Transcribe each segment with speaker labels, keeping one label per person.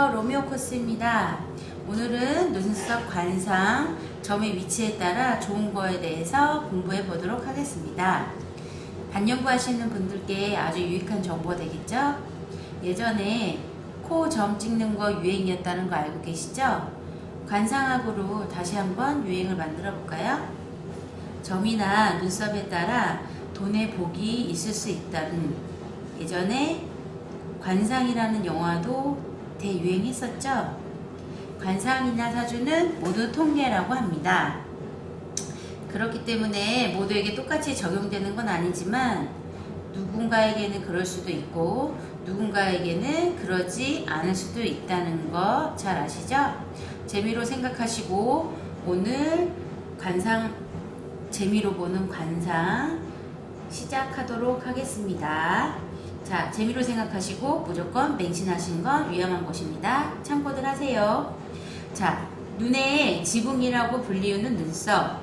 Speaker 1: 안녕하세요. 로미오 코스입니다. 오늘은 눈썹 관상, 점의 위치에 따라 좋은 거에 대해서 공부해 보도록 하겠습니다. 반영구 하시는 분들께 아주 유익한 정보가 되겠죠? 예전에 코 점 찍는 거 유행이었다는 거 알고 계시죠? 관상학으로 다시 한번 유행을 만들어 볼까요? 점이나 눈썹에 따라 돈의 복이 있을 수 있다는, 예전에 관상이라는 영화도 대유행했었죠. 관상이나 사주는 모두 통계라고 합니다. 그렇기 때문에 모두에게 똑같이 적용되는 건 아니지만 누군가에게는 그럴 수도 있고 누군가에게는 그러지 않을 수도 있다는 거 잘 아시죠? 재미로 생각하시고 오늘 관상, 재미로 보는 관상 시작하도록 하겠습니다. 자, 재미로 생각하시고 무조건 맹신하신 건 위험한 것입니다. 참고들 하세요. 자, 눈의 지붕이라고 불리우는 눈썹.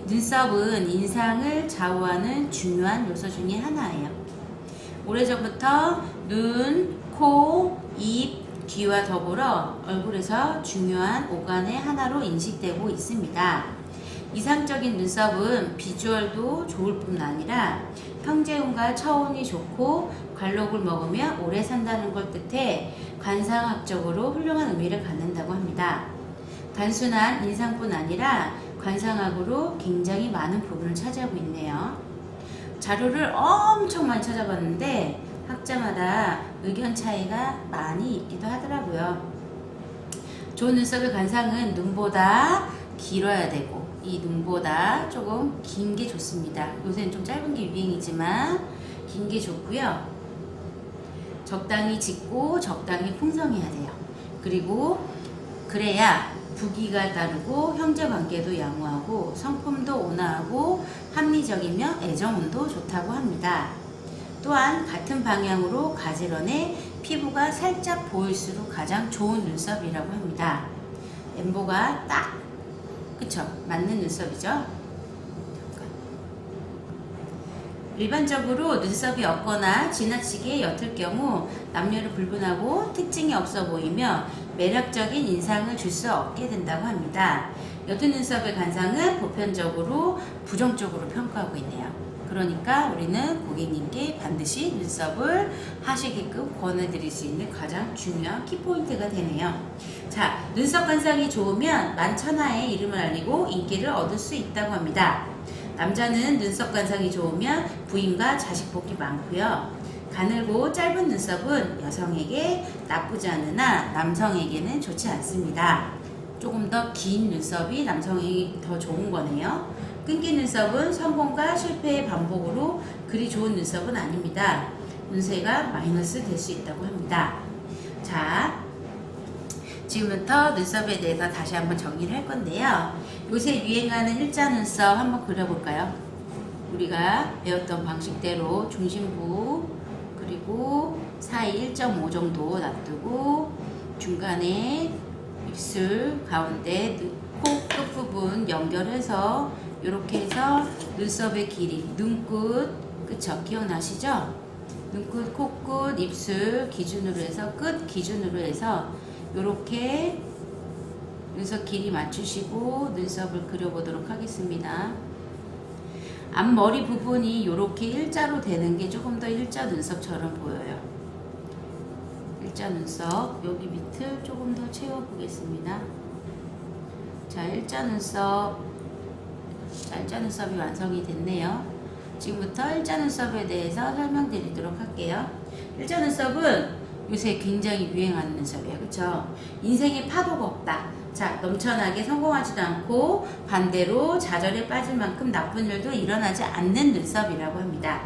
Speaker 1: 눈썹은 인상을 좌우하는 중요한 요소 중에 하나예요. 오래전부터 눈, 코, 입, 귀와 더불어 얼굴에서 중요한 오간의 하나로 인식되고 있습니다. 이상적인 눈썹은 비주얼도 좋을 뿐 아니라 형제운과 처운이 좋고 관록을 먹으며 오래 산다는 걸 뜻해 관상학적으로 훌륭한 의미를 갖는다고 합니다. 단순한 인상뿐 아니라 관상학으로 굉장히 많은 부분을 차지하고 있네요. 자료를 엄청 많이 찾아봤는데 학자마다 의견 차이가 많이 있기도 하더라고요. 좋은 눈썹의 관상은 눈보다 길어야 되고 이 눈보다 조금 긴 게 좋습니다. 요새는 좀 짧은 게 유행이지만 긴 게 좋고요. 적당히 짙고 적당히 풍성해야 돼요. 그리고 그래야 부기가 따르고 형제관계도 양호하고 성품도 온화하고 합리적이며 애정운도 좋다고 합니다. 또한 같은 방향으로 가지런해 피부가 살짝 보일수록 가장 좋은 눈썹이라고 합니다. 엠보가 딱 그쵸? 맞는 눈썹이죠? 일반적으로 눈썹이 없거나 지나치게 옅을 경우 남녀를 불문하고 특징이 없어 보이며 매력적인 인상을 줄 수 없게 된다고 합니다. 옅은 눈썹의 관상은 보편적으로 부정적으로 평가하고 있네요. 그러니까 우리는 고객님께 반드시 눈썹을 하시게끔 권해드릴 수 있는 가장 중요한 키포인트가 되네요. 자, 눈썹 관상이 좋으면 만천하의 이름을 알리고 인기를 얻을 수 있다고 합니다. 남자는 눈썹 관상이 좋으면 부인과 자식 복이 많고요. 가늘고 짧은 눈썹은 여성에게 나쁘지 않으나 남성에게는 좋지 않습니다. 조금 더 긴 눈썹이 남성이 더 좋은 거네요. 끊긴 눈썹은 성공과 실패의 반복으로 그리 좋은 눈썹은 아닙니다. 운세가 마이너스 될 수 있다고 합니다. 자, 지금부터 눈썹에 대해서 다시 한번 정리를 할 건데요. 요새 유행하는 일자 눈썹 한번 그려볼까요? 우리가 배웠던 방식대로 중심부 그리고 사이 1.5 정도 놔두고 중간에 입술 가운데 코 끝부분 연결해서 이렇게 해서 눈썹의 길이, 눈끝, 그쵸? 기억나시죠? 눈끝, 코끝, 입술 기준으로 해서 끝 기준으로 해서 이렇게 눈썹 길이 맞추시고 눈썹을 그려보도록 하겠습니다. 앞머리 부분이 이렇게 일자로 되는 게 조금 더 일자 눈썹처럼 보여요. 일자 눈썹 여기 밑을 조금 더 채워보겠습니다. 자, 일자 눈썹이 완성이 됐네요. 지금부터 일자 눈썹에 대해서 설명드리도록 할게요. 일자 눈썹은 요새 굉장히 유행하는 눈썹이에요. 그쵸? 인생에 파도가 없다. 자, 넘쳐나게 성공하지도 않고 반대로 좌절에 빠질 만큼 나쁜 일도 일어나지 않는 눈썹이라고 합니다.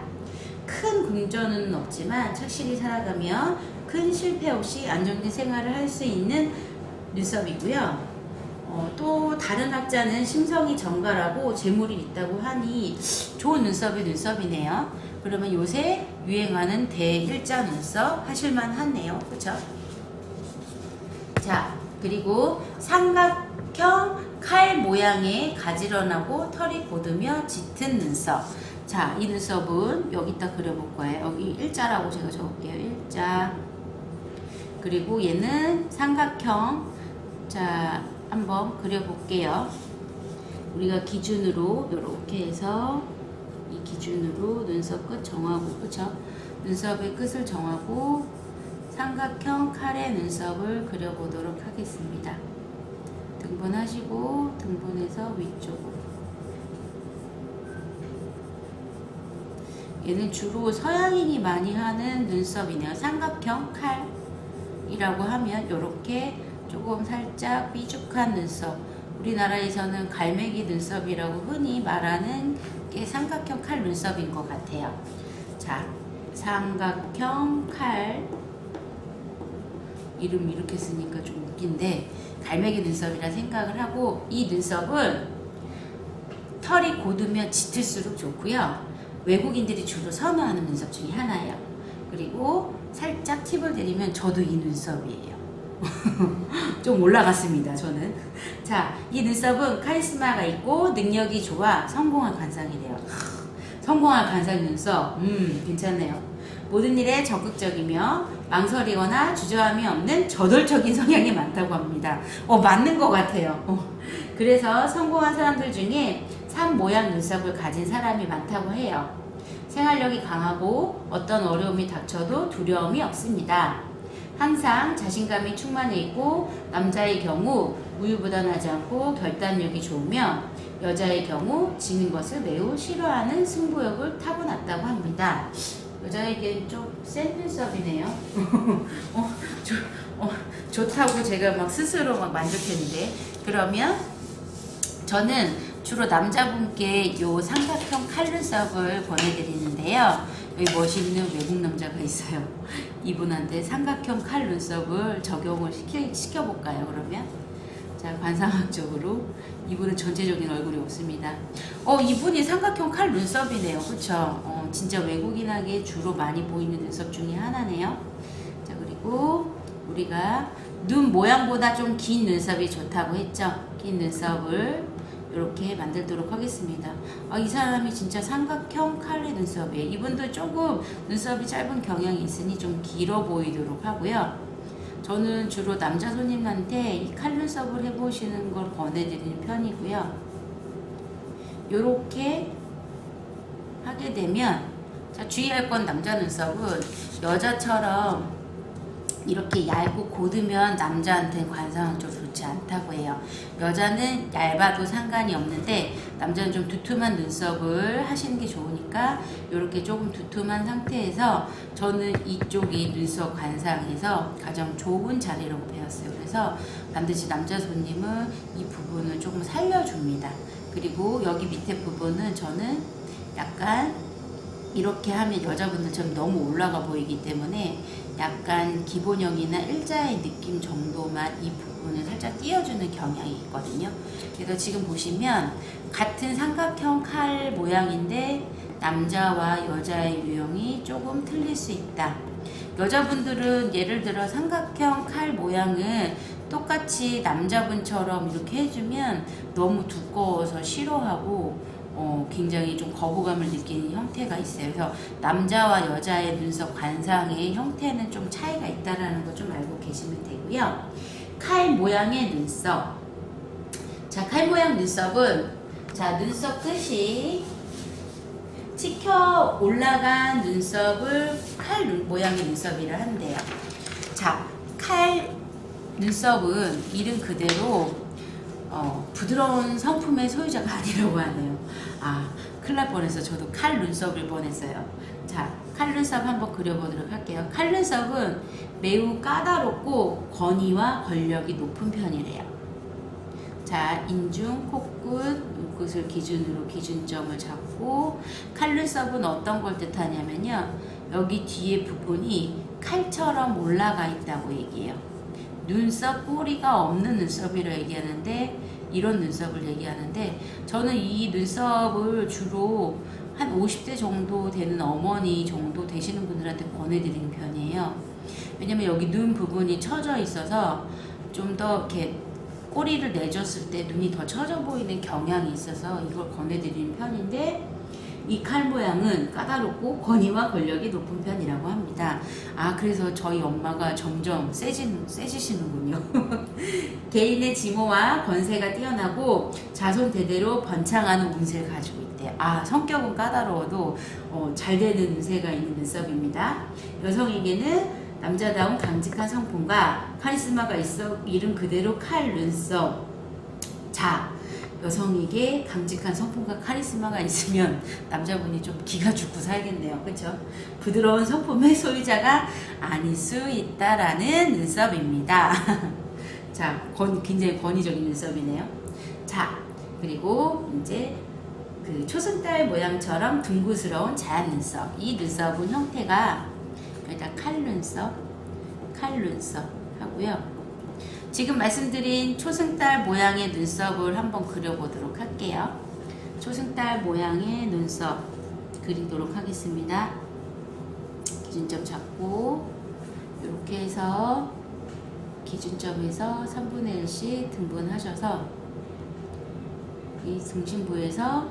Speaker 1: 큰 금전은 없지만 착실히 살아가며 큰 실패 없이 안정된 생활을 할 수 있는 눈썹이고요. 또 다른 학자는 심성이 정갈하고 재물이 있다고 하니 좋은 눈썹이네요. 그러면 요새 유행하는 대일자 눈썹 하실만 하네요. 그쵸? 자, 그리고 삼각형 칼 모양의 가지런하고 털이 곧으며 짙은 눈썹. 자, 이 눈썹은 여기다 그려볼 거예요. 여기 일자라고 제가 적을게요. 일자. 그리고 얘는 삼각형. 자, 한번 그려볼게요. 우리가 기준으로 이렇게 해서 이 기준으로 눈썹 끝 정하고, 그쵸? 눈썹의 끝을 정하고 삼각형 칼의 눈썹을 그려보도록 하겠습니다. 등분하시고 등분해서 위쪽으로. 얘는 주로 서양인이 많이 하는 눈썹이네요. 삼각형 칼이라고 하면 이렇게 조금 살짝 삐죽한 눈썹, 우리나라에서는 갈매기 눈썹이라고 흔히 말하는 게 삼각형 칼 눈썹인 것 같아요. 자, 삼각형 칼, 이름 이렇게 쓰니까 좀 웃긴데 갈매기 눈썹이라 생각을 하고, 이 눈썹은 털이 곧으면 짙을수록 좋고요. 외국인들이 주로 선호하는 눈썹 중에 하나예요. 그리고 살짝 팁을 드리면 저도 이 눈썹이에요. 좀 올라갔습니다, 저는. 자, 이 눈썹은 카리스마가 있고 능력이 좋아 성공한 관상이래요. 성공한 관상 눈썹, 괜찮네요. 모든 일에 적극적이며 망설이거나 주저함이 없는 저돌적인 성향이 많다고 합니다. 맞는 것 같아요. 그래서 성공한 사람들 중에 산 모양 눈썹을 가진 사람이 많다고 해요. 생활력이 강하고 어떤 어려움이 닥쳐도 두려움이 없습니다. 항상 자신감이 충만해 있고, 남자의 경우 우유부단하지 않고 결단력이 좋으며, 여자의 경우 지는 것을 매우 싫어하는 승부욕을 타고났다고 합니다. 여자에겐 좀 센 눈썹이네요. 좋다고 제가 막 스스로 막 만족했는데, 그러면 저는 주로 남자분께 요 삼각형 칼 눈썹을 보내드리는데요. 여기 멋있는 외국 남자가 있어요. 이분한테 삼각형 칼 눈썹을 적용을 시켜볼까요, 그러면? 자, 관상학적으로 이분은 전체적인 얼굴이 없습니다. 이분이 삼각형 칼 눈썹이네요. 그쵸? 진짜 외국인에게 주로 많이 보이는 눈썹 중에 하나네요. 자, 그리고 우리가 눈 모양보다 좀 긴 눈썹이 좋다고 했죠? 긴 눈썹을 이렇게 만들도록 하겠습니다. 이 사람이 진짜 삼각형 칼의 눈썹이에요. 이분도 조금 눈썹이 짧은 경향이 있으니 좀 길어 보이도록 하고요. 저는 주로 남자 손님한테 이 칼 눈썹을 해보시는 걸 권해드리는 편이고요. 이렇게 하게 되면, 자, 주의할 건 남자 눈썹은 여자처럼 이렇게 얇고 곧으면 남자한테는 관상학적으로 좋지 않다고 해요. 여자는 얇아도 상관이 없는데 남자는 좀 두툼한 눈썹을 하시는 게 좋으니까 이렇게 조금 두툼한 상태에서, 저는 이쪽이 눈썹 관상에서 가장 좋은 자리라고 배웠어요. 그래서 반드시 남자 손님은 이 부분을 조금 살려줍니다. 그리고 여기 밑에 부분은 저는 약간 이렇게 하면 여자분들처럼 너무 올라가 보이기 때문에 약간 기본형이나 일자의 느낌 정도만 이 부분을 살짝 띄워주는 경향이 있거든요. 그래서 지금 보시면 같은 삼각형 칼 모양인데 남자와 여자의 유형이 조금 틀릴 수 있다. 여자분들은 예를 들어 삼각형 칼 모양을 똑같이 남자분처럼 이렇게 해주면 너무 두꺼워서 싫어하고 굉장히 좀 거부감을 느끼는 형태가 있어요. 그래서 남자와 여자의 눈썹 관상의 형태는 좀 차이가 있다라는 거 좀 알고 계시면 되고요. 칼 모양의 눈썹. 자, 칼 모양 눈썹은, 자, 눈썹 끝이 치켜 올라간 눈썹을 칼 모양의 눈썹이라 한대요. 자, 칼 눈썹은 이름 그대로 부드러운 성품의 소유자가 아니라고 하네요. 큰일 날 뻔해서 저도 칼 눈썹을 뻔했어요. 자, 칼 눈썹 한번 그려보도록 할게요. 칼 눈썹은 매우 까다롭고 권위와 권력이 높은 편이래요. 자, 인중, 코끝, 눈끝을 기준으로 기준점을 잡고, 칼 눈썹은 어떤 걸 뜻하냐면요, 여기 뒤에 부분이 칼처럼 올라가 있다고 얘기해요. 눈썹 뿌리가 없는 눈썹이라 얘기하는데, 이런 눈썹을 얘기하는데, 저는 이 눈썹을 주로 한 50대 정도 되는 어머니 정도 되시는 분들한테 권해드리는 편이에요. 왜냐면 여기 눈 부분이 처져 있어서 좀 더 이렇게 꼬리를 내줬을 때 눈이 더 처져 보이는 경향이 있어서 이걸 권해드리는 편인데, 이 칼 모양은 까다롭고 권위와 권력이 높은 편이라고 합니다. 아, 그래서 저희 엄마가 점점 세지시는군요. 개인의 지모와 권세가 뛰어나고 자손 대대로 번창하는 운세를 가지고 있대요. 아, 성격은 까다로워도 잘 되는 운세가 있는 눈썹입니다. 여성에게는 남자다운 강직한 성품과 카리스마가 있어 이름 그대로 칼 눈썹. 자, 여성에게 강직한 성품과 카리스마가 있으면 남자분이 좀 기가 죽고 살겠네요. 그쵸? 부드러운 성품의 소유자가 아닐 수 있다라는 눈썹입니다. 자, 굉장히 권위적인 눈썹이네요. 자, 그리고 이제 그 초승달 모양처럼 둥그스러운 자연 눈썹. 이 눈썹은 형태가 일단 칼 눈썹 하고요. 지금 말씀드린 초승달 모양의 눈썹을 한번 그려보도록 할게요. 초승달 모양의 눈썹 그리도록 하겠습니다. 기준점 잡고 이렇게 해서 기준점에서 3분의 1씩 등분하셔서 이 중심부에서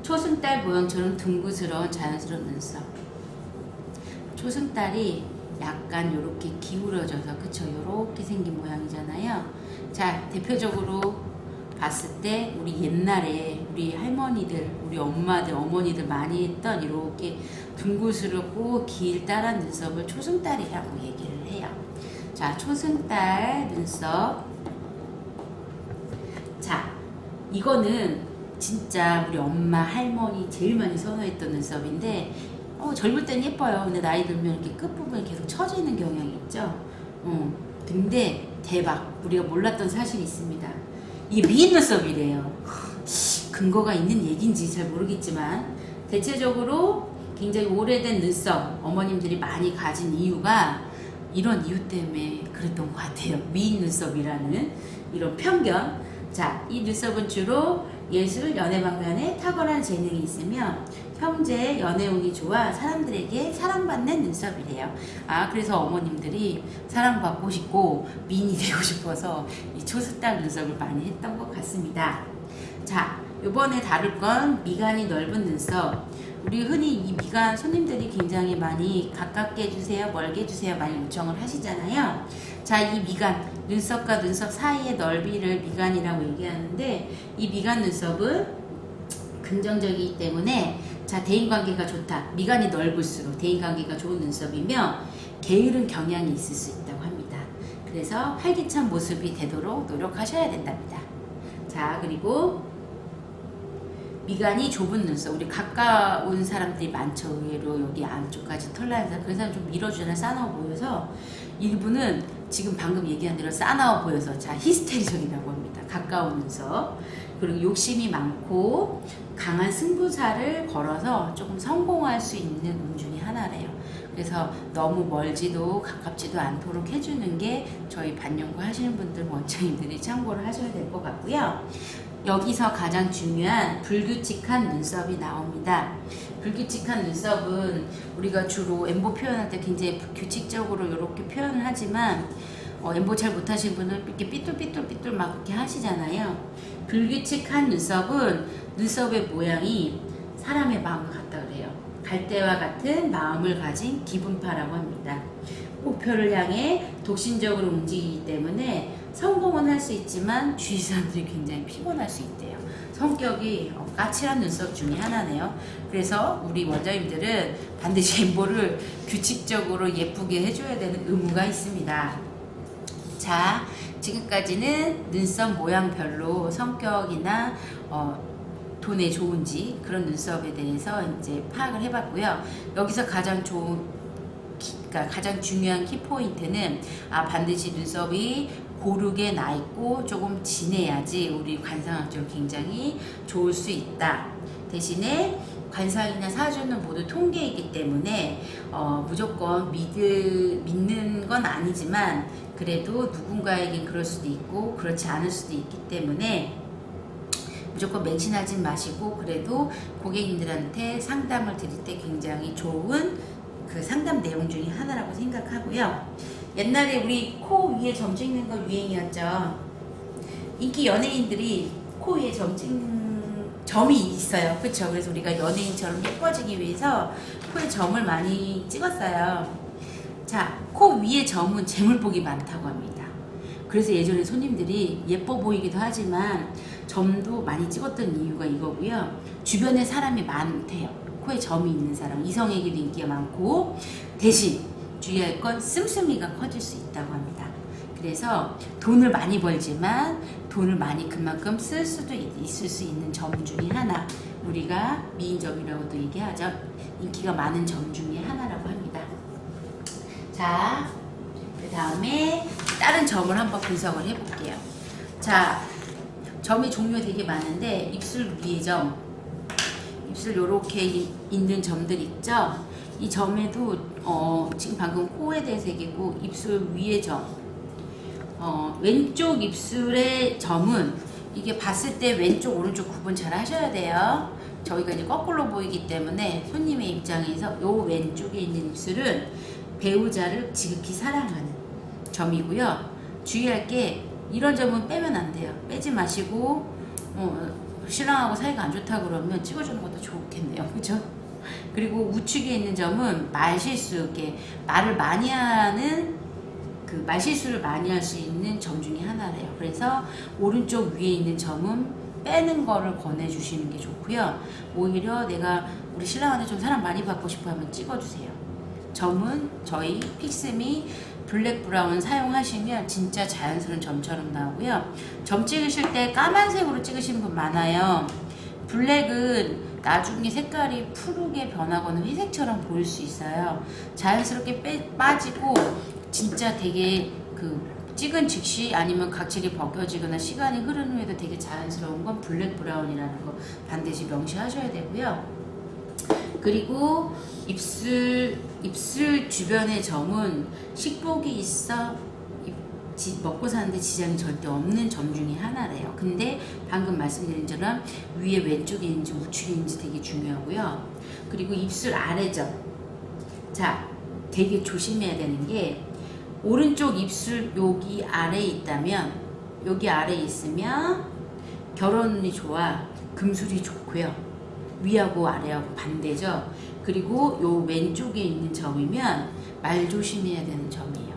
Speaker 1: 초승달 모양처럼 둥그스러운 자연스러운 눈썹. 초승달이 약간 이렇게 기울어져서 그쵸, 요렇게 생긴 모양이잖아요. 자, 대표적으로 봤을 때 우리 옛날에 우리 할머니들, 우리 엄마들, 어머니들 많이 했던 이렇게 둥그스럽고 길다란 눈썹을 초승달이라고 얘기를 해요. 자, 초승달 눈썹. 자, 이거는 진짜 우리 엄마, 할머니 제일 많이 선호했던 눈썹인데 젊을 땐 예뻐요. 근데 나이 들면 이렇게 끝부분이 계속 처지는 경향이 있죠. 근데 대박. 우리가 몰랐던 사실이 있습니다. 이게 미인 눈썹이래요. 근거가 있는 얘기인지 잘 모르겠지만 대체적으로 굉장히 오래된 눈썹 어머님들이 많이 가진 이유가 이런 이유 때문에 그랬던 것 같아요. 미인 눈썹이라는 이런 편견. 자, 이 눈썹은 주로 예술, 연애 방면에 탁월한 재능이 있으며 형제, 연애운이 좋아 사람들에게 사랑받는 눈썹이래요. 아, 그래서 어머님들이 사랑받고 싶고 미인이 되고 싶어서 이 초승달 눈썹을 많이 했던 것 같습니다. 자, 요번에 다룰 건 미간이 넓은 눈썹. 우리 흔히 이 미간 손님들이 굉장히 많이 가깝게 해주세요, 멀게 해주세요 많이 요청을 하시잖아요. 자, 이 미간, 눈썹과 눈썹 사이의 넓이를 미간이라고 얘기하는데 이 미간 눈썹은 긍정적이기 때문에 자, 대인관계가 좋다. 미간이 넓을수록 대인관계가 좋은 눈썹이며 게으른 경향이 있을 수 있다고 합니다. 그래서 활기찬 모습이 되도록 노력하셔야 된답니다. 자, 그리고 미간이 좁은 눈썹. 우리 가까운 사람들이 많죠. 의외로 여기 안쪽까지 털나면서 그런 사람 좀 밀어주잖아요. 싸나워 보여서 일부는 지금 방금 얘기한 대로 싸나워 보여서 자, 히스테리적이라고 합니다. 가까운 눈썹. 그리고 욕심이 많고 강한 승부사를 걸어서 조금 성공할 수 있는 운 중에 하나래요. 그래서 너무 멀지도 가깝지도 않도록 해주는 게 저희 반영구 하시는 분들 원장님들이 참고를 하셔야 될 것 같고요. 여기서 가장 중요한 불규칙한 눈썹이 나옵니다. 불규칙한 눈썹은 우리가 주로 엠보 표현할 때 굉장히 규칙적으로 이렇게 표현을 하지만 엠보 잘 못하시는 분은 이렇게 삐뚤삐뚤 막 그렇게 하시잖아요. 불규칙한 눈썹은 눈썹의 모양이 사람의 마음을 같다 그래요. 갈대와 같은 마음을 가진 기분파라고 합니다. 목표를 향해 독신적으로 움직이기 때문에 성공은 할 수 있지만 주위 사람들이 굉장히 피곤할 수 있대요. 성격이 까칠한 눈썹 중에 하나네요. 그래서 우리 원장님들은 반드시 엠보를 규칙적으로 예쁘게 해줘야 되는 의무가 있습니다. 자, 지금까지는 눈썹 모양별로 성격이나 돈에 좋은지 그런 눈썹에 대해서 이제 파악을 해봤고요. 여기서 가장 중요한 키포인트는 반드시 눈썹이 고르게 나 있고 조금 진해야지 우리 관상학적으로 굉장히 좋을 수 있다. 대신에 관상이나 사주는 모두 통계이기 때문에 무조건 믿는 건 아니지만 그래도 누군가에겐 그럴 수도 있고 그렇지 않을 수도 있기 때문에 무조건 맹신하지 마시고 그래도 고객님들한테 상담을 드릴 때 굉장히 좋은 그 상담 내용 중에 하나라고 생각하고요. 옛날에 우리 코 위에 점 찍는 거 유행이었죠. 인기 연예인들이 코 위에 점 점이 있어요. 그쵸? 그래서 우리가 연예인처럼 예뻐지기 위해서 코에 점을 많이 찍었어요. 자, 코 위에 점은 재물복이 많다고 합니다. 그래서 예전에 손님들이 예뻐 보이기도 하지만 점도 많이 찍었던 이유가 이거고요. 주변에 사람이 많대요. 코에 점이 있는 사람, 이성에게도 인기가 많고, 대신 주의할 건 씀씀이가 커질 수 있다고 합니다. 그래서 돈을 많이 벌지만 돈을 많이 그만큼 쓸 수도 있을 수 있는 점 중에 하나, 우리가 미인점이라고도 얘기하죠. 인기가 많은 점 중에 하나라고 합니다. 자, 그 다음에 다른 점을 한번 분석을 해볼게요. 자, 점의 종류가 되게 많은데 입술 위에 점, 입술 요렇게 있는 점들 있죠. 이 점에도 지금 방금 코에 대해서 얘기했고, 입술 위에 점, 왼쪽 입술의 점은 이게 봤을 때 왼쪽 오른쪽 구분 잘 하셔야 돼요. 저희가 이제 거꾸로 보이기 때문에 손님의 입장에서 요 왼쪽에 있는 입술은 배우자를 지극히 사랑하는 점이고요. 주의할 게 이런 점은 빼면 안 돼요. 빼지 마시고 신랑하고 사이가 안 좋다 그러면 찍어주는 것도 좋겠네요. 그죠? 그리고 우측에 있는 점은 말실수, 이렇게 말을 많이 하는 그 말실수를 많이 할 수 있는 점 중에 하나래요. 그래서 오른쪽 위에 있는 점은 빼는 거를 권해주시는 게 좋고요. 오히려 내가 우리 신랑한테 좀 사랑 많이 받고 싶어 하면 찍어주세요. 점은 저희 픽스미 블랙 브라운 사용하시면 진짜 자연스러운 점처럼 나오고요. 점 찍으실 때 까만색으로 찍으시는 분 많아요. 블랙은 나중에 색깔이 푸르게 변하거나 회색처럼 보일 수 있어요. 자연스럽게 빠지고 진짜 되게 그 찍은 즉시 아니면 각질이 벗겨지거나 시간이 흐른 후에도 되게 자연스러운 건 블랙 브라운이라는 거 반드시 명시하셔야 되고요. 그리고 입술 주변의 점은 식복이 있어 먹고 사는데 지장이 절대 없는 점 중에 하나래요. 근데 방금 말씀드린 것처럼 위에 왼쪽에 있는지 우측에 있는지 되게 중요하고요. 그리고 입술 아래점, 자, 되게 조심해야 되는 게 오른쪽 입술 여기 아래에 있다면, 여기 아래에 있으면 결혼운이 좋아, 금술이 좋고요. 위하고 아래하고 반대죠. 그리고 요 왼쪽에 있는 점이면 말 조심해야 되는 점이에요.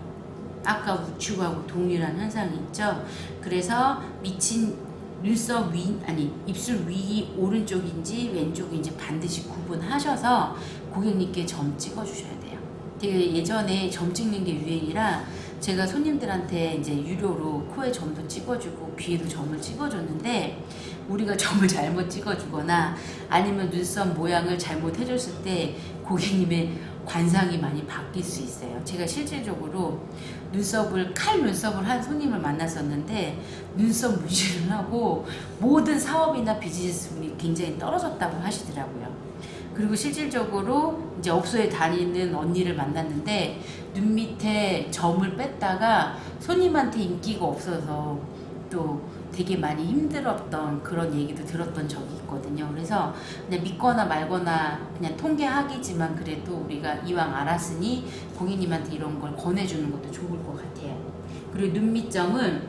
Speaker 1: 아까 우측하고 동일한 현상이 있죠. 그래서 미친 눈썹 위, 아니 입술 위 오른쪽인지 왼쪽인지 반드시 구분하셔서 고객님께 점 찍어주셔야 돼요. 되게 예전에 점 찍는 게 유행이라 제가 손님들한테 이제 유료로 코에 점도 찍어주고 귀에도 점을 찍어줬는데, 우리가 점을 잘못 찍어주거나 아니면 눈썹 모양을 잘못 해줬을 때 고객님의 관상이 많이 바뀔 수 있어요. 제가 실질적으로 칼 눈썹을 한 손님을 만났었는데 눈썹 문신을 하고 모든 사업이나 비즈니스 운이 굉장히 떨어졌다고 하시더라고요. 그리고 실질적으로 이제 업소에 다니는 언니를 만났는데 눈 밑에 점을 뺐다가 손님한테 인기가 없어서 또 되게 많이 힘들었던 그런 얘기도 들었던 적이 있거든요. 그래서 그냥 믿거나 말거나 그냥 통계학이지만 그래도 우리가 이왕 알았으니 고객님한테 이런 걸 권해주는 것도 좋을 것 같아요. 그리고 눈 밑점은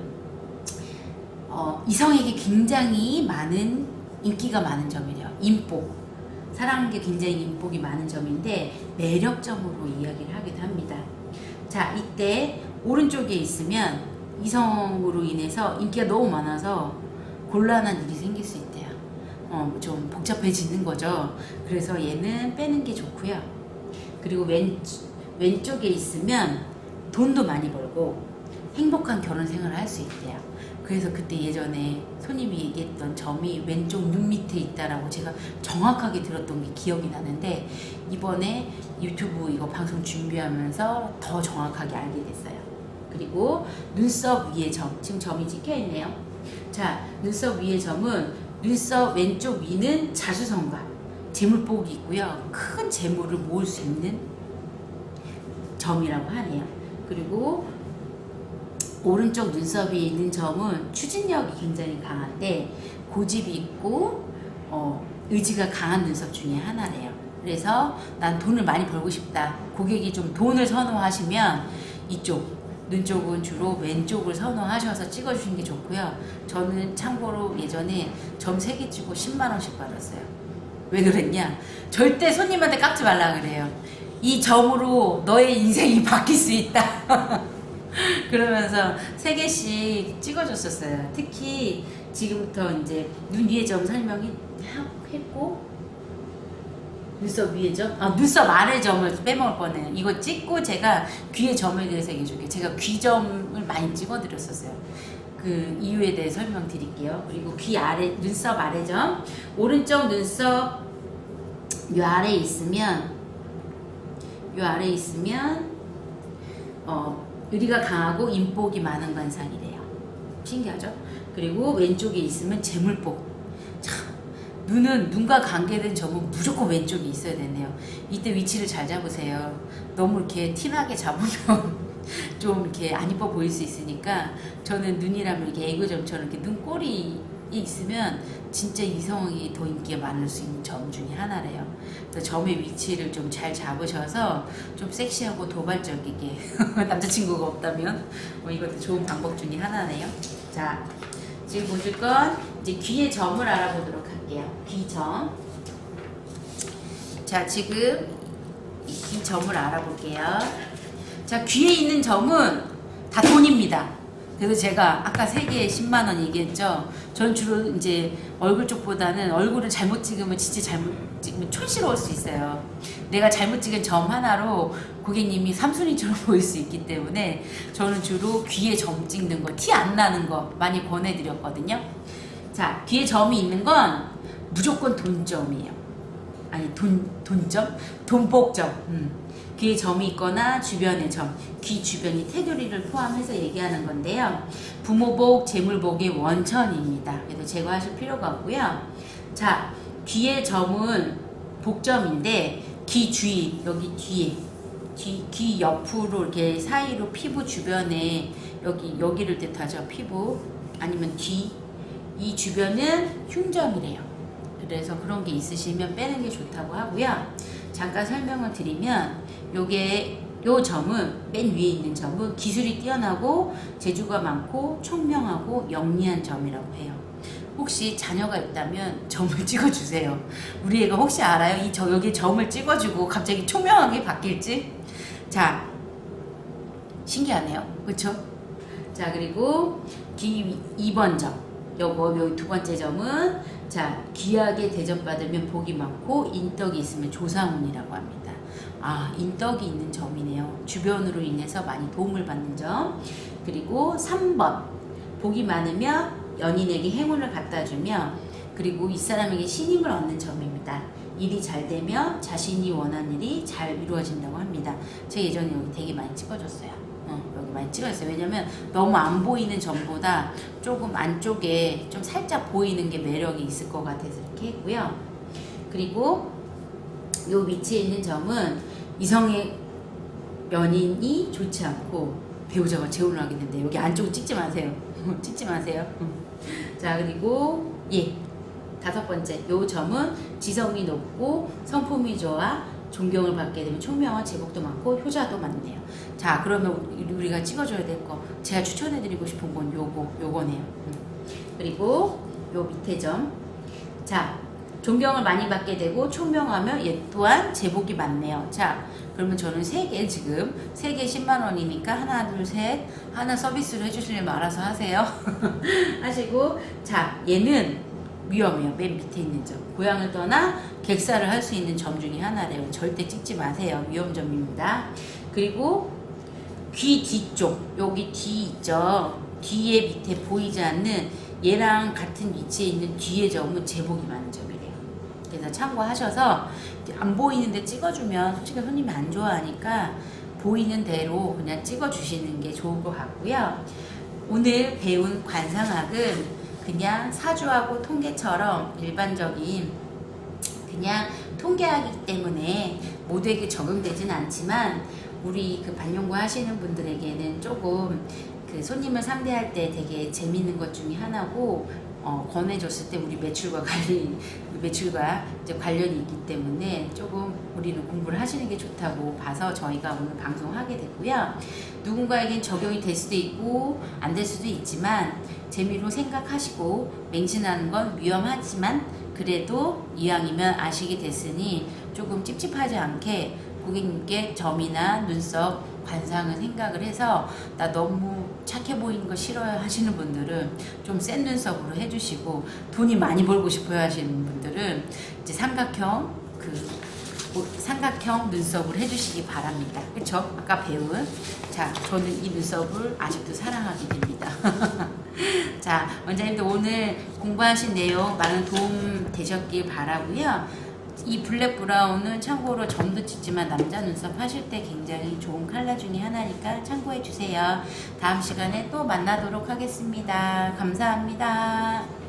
Speaker 1: 이성에게 굉장히 많은 인기가 많은 점이래요. 인복, 사랑하는 게 굉장히 인복이 많은 점인데 매력점으로 이야기를 하기도 합니다. 자, 이때 오른쪽에 있으면 이성으로 인해서 인기가 너무 많아서 곤란한 일이 생길 수 있대요. 좀 복잡해지는 거죠. 그래서 얘는 빼는 게 좋고요. 그리고 왼쪽에 있으면 돈도 많이 벌고 행복한 결혼 생활을 할 수 있대요. 그래서 그때 예전에 손님이 얘기했던 점이 왼쪽 눈 밑에 있다라고 제가 정확하게 들었던 게 기억이 나는데, 이번에 유튜브 이거 방송 준비하면서 더 정확하게 알게 됐어요. 그리고 눈썹 위에 점, 지금 점이 찍혀 있네요. 자, 눈썹 위에 점은 눈썹 왼쪽 위는 자수성가, 재물복이 있고요. 큰 재물을 모을 수 있는 점이라고 하네요. 그리고 오른쪽 눈썹이 있는 점은 추진력이 굉장히 강한데 고집이 있고 의지가 강한 눈썹 중에 하나래요. 그래서 난 돈을 많이 벌고 싶다, 고객이 좀 돈을 선호하시면 이쪽 눈 쪽은 주로 왼쪽을 선호하셔서 찍어주시는 게 좋고요. 저는 참고로 예전에 점 3개 찍고 10만 원씩 받았어요. 왜 그랬냐? 절대 손님한테 깎지 말라 그래요. 이 점으로 너의 인생이 바뀔 수 있다. 그러면서 3개씩 찍어줬었어요. 특히 지금부터 이제 눈 위에 점 설명했고, 눈썹 위에 점? 눈썹 아래 점을 빼먹을 뻔해요. 이거 찍고 제가 귀의 점에 대해서 얘기해줄게요. 제가 귀점을 많이 찍어드렸었어요. 그 이유에 대해 설명드릴게요. 그리고 귀 아래, 눈썹 아래 점, 오른쪽 눈썹 요 아래에 있으면 의리가 강하고 인복이 많은 관상이래요. 신기하죠? 그리고 왼쪽에 있으면 재물복. 참, 눈과 관계된 점은 무조건 왼쪽에 있어야 되네요. 이때 위치를 잘 잡으세요. 너무 이렇게 티나게 잡으면 좀 이렇게 안 이뻐 보일 수 있으니까, 저는 눈이라면 이렇게 애교점처럼 이렇게 눈꼬리에 있으면 진짜 이성이 더 인기가 많을 수 있는 점 중에 하나래요. 그래서 점의 위치를 좀 잘 잡으셔서 좀 섹시하고 도발적이게 남자친구가 없다면 이것도 좋은 방법 중에 하나네요. 자, 지금 보실 건 이제 귀의 점을 알아보도록 할게요. 귀점. 자, 지금 이 귀점을 알아볼게요. 자, 귀에 있는 점은 다 돈입니다. 그래서 제가 아까 3개에 10만 원 얘기했죠. 저는 주로 이제 얼굴 쪽보다는, 얼굴을 잘못 찍으면 진짜 잘못 찍으면 촌스러울 수 있어요. 내가 잘못 찍은 점 하나로 고객님이 삼순이처럼 보일 수 있기 때문에 저는 주로 귀에 점 찍는 거, 티 안 나는 거 많이 권해드렸거든요. 자, 귀에 점이 있는 건 무조건 돈점이에요. 아니, 돈점? 돈복점. 귀에 점이 있거나 주변에 점, 귀 주변이 테두리를 포함해서 얘기하는 건데요. 부모복, 재물복의 원천입니다. 그래서 제거하실 필요가 없고요. 자, 귀의 점은 복점인데 귀 주위, 여기 뒤에, 귀 옆으로 이렇게 사이로 피부 주변에 여기를 뜻하죠. 피부 아니면 귀, 이 주변은 흉점이래요. 그래서 그런 게 있으시면 빼는 게 좋다고 하고요. 잠깐 설명을 드리면, 요 점은, 맨 위에 있는 점은 기술이 뛰어나고 재주가 많고 총명하고 영리한 점이라고 해요. 혹시 자녀가 있다면 점을 찍어주세요. 우리 애가 혹시 알아요? 여기 점을 찍어주고 갑자기 총명하게 바뀔지? 자, 신기하네요. 그쵸? 자, 그리고 귀 2번 점. 여기 2번째 점은, 자, 귀하게 대접받으면 복이 많고 인덕이 있으면 조상운이라고 합니다. 인덕이 있는 점이네요. 주변으로 인해서 많이 도움을 받는 점. 그리고 3번, 복이 많으면 연인에게 행운을 갖다주며, 그리고 이 사람에게 신임을 얻는 점입니다. 일이 잘 되면 자신이 원하는 일이 잘 이루어진다고 합니다. 제가 예전에 여기 되게 많이 찍어줬어요. 여기 많이 찍어줬어요. 왜냐면 너무 안 보이는 점보다 조금 안쪽에 좀 살짝 보이는 게 매력이 있을 것 같아서 이렇게 했고요. 그리고 요 위치에 있는 점은 이성의 연인이 좋지 않고 배우자가 재혼을 하게 된대. 여기 안쪽을 찍지 마세요. 찍지 마세요. 자, 그리고 5번째, 요 점은 지성이 높고 성품이 좋아 존경을 받게 되면 총명한 제복도 많고 효자도 많네요. 자, 그러면 우리가 찍어줘야 될 거, 제가 추천해드리고 싶은 건 요거네요. 그리고 요 밑에 점. 자, 존경을 많이 받게 되고 총명하며 얘 또한 제복이 많네요. 자, 그러면 저는 3개, 지금 3개 10만 원이니까 하나, 둘, 셋, 하나 서비스를 해주시려면 알아서 하세요. 하시고, 자, 얘는 위험해요. 맨 밑에 있는 점. 고향을 떠나 객사를 할 수 있는 점 중에 하나래요. 절대 찍지 마세요. 위험점입니다. 그리고 귀 뒤쪽, 여기 뒤 있죠. 뒤에 밑에 보이지 않는 얘랑 같은 위치에 있는 뒤의 점은 제복이 많은 점이래요. 그래서 참고하셔서, 안 보이는데 찍어주면 솔직히 손님이 안 좋아하니까 보이는 대로 그냥 찍어주시는 게 좋을 것 같고요. 오늘 배운 관상학은 그냥 사주하고 통계처럼 일반적인 그냥 통계하기 때문에 모두에게 적용되진 않지만, 우리 그 반영구 하시는 분들에게는 조금 그 손님을 상대할 때 되게 재밌는 것 중에 하나고, 권해줬을 때 우리 매출과 이제 관련이 있기 때문에 조금 우리는 공부를 하시는 게 좋다고 봐서 저희가 오늘 방송하게 됐고요. 누군가에겐 적용이 될 수도 있고 안 될 수도 있지만 재미로 생각하시고 맹신하는 건 위험하지만 그래도 이왕이면 아시게 됐으니 조금 찝찝하지 않게 고객님께 점이나 눈썹 관상을 생각을 해서 나 너무 착해 보이는 거 싫어요 하시는 분들은 좀 센 눈썹으로 해주시고, 돈이 많이 벌고 싶어요 하시는 분들은 이제 삼각형 눈썹을 해주시기 바랍니다. 그쵸? 아까 배운. 자, 저는 이 눈썹을 아직도 사랑하게 됩니다. 자, 원장님도 오늘 공부하신 내용 많은 도움 되셨길 바라고요. 이 블랙 브라운은 참고로 점도 찍지만 남자 눈썹 하실 때 굉장히 좋은 컬러 중에 하나니까 참고해 주세요. 다음 시간에 또 만나도록 하겠습니다. 감사합니다.